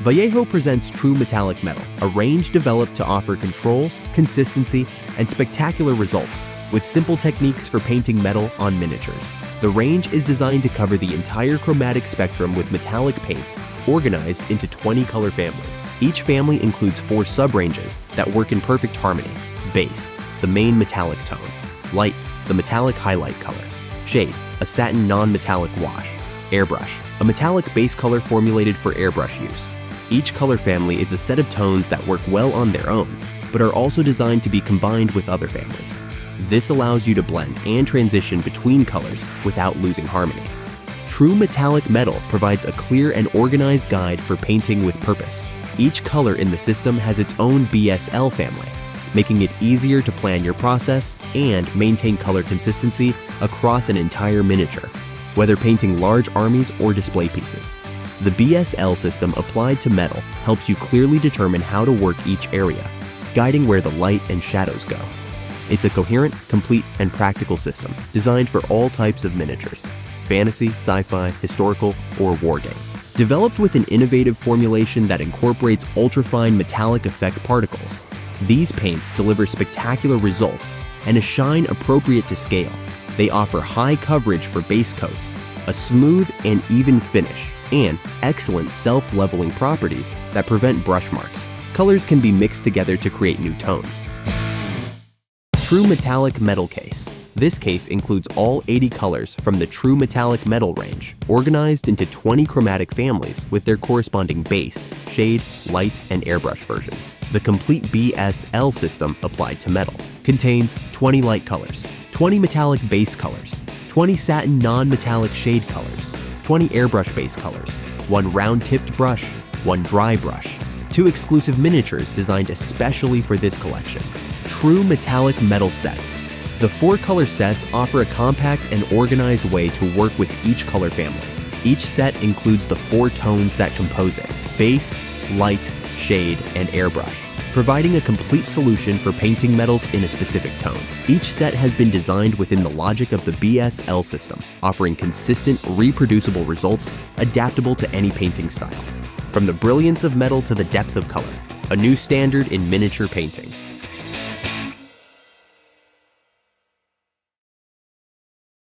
Vallejo presents True Metallic Metal, a range developed to offer control, consistency, and spectacular results with simple techniques for painting metal on miniatures. The range is designed to cover the entire chromatic spectrum with metallic paints organized into 20 color families. Each family includes 4 sub-ranges that work in perfect harmony. Base, the main metallic tone. Light, the metallic highlight color. Shade, a satin non-metallic wash. Airbrush, a metallic base color formulated for airbrush use. Each color family is a set of tones that work well on their own, but are also designed to be combined with other families. This allows you to blend and transition between colors without losing harmony. True Metallic Metal provides a clear and organized guide for painting with purpose. Each color in the system has its own BSL family, making it easier to plan your process and maintain color consistency across an entire miniature, whether painting large armies or display pieces. The BSL system applied to metal helps you clearly determine how to work each area, guiding where the light and shadows go. It's a coherent, complete, and practical system designed for all types of miniatures: fantasy, sci-fi, historical, or wargame. Developed with an innovative formulation that incorporates ultrafine metallic effect particles, these paints deliver spectacular results and a shine appropriate to scale. They offer high coverage for base coats, a smooth and even finish, and excellent self-leveling properties that prevent brush marks. Colors can be mixed together to create new tones. True Metallic Metal Case. This case includes all 80 colors from the True Metallic Metal range, organized into 20 chromatic families with their corresponding base, shade, light, and airbrush versions. The complete BSL system applied to metal contains 20 light colors, 20 metallic base colors, 20 satin non-metallic shade colors, 20 airbrush base colors, 1 round-tipped brush, 1 dry brush, 2 exclusive miniatures designed especially for this collection. True Metallic Metal Sets. The 4 color sets offer a compact and organized way to work with each color family. Each set includes the 4 tones that compose it: base, light, shade, and airbrush, providing a complete solution for painting metals in a specific tone. Each set has been designed within the logic of the BSL system, offering consistent, reproducible results adaptable to any painting style. From the brilliance of metal to the depth of color, a new standard in miniature painting.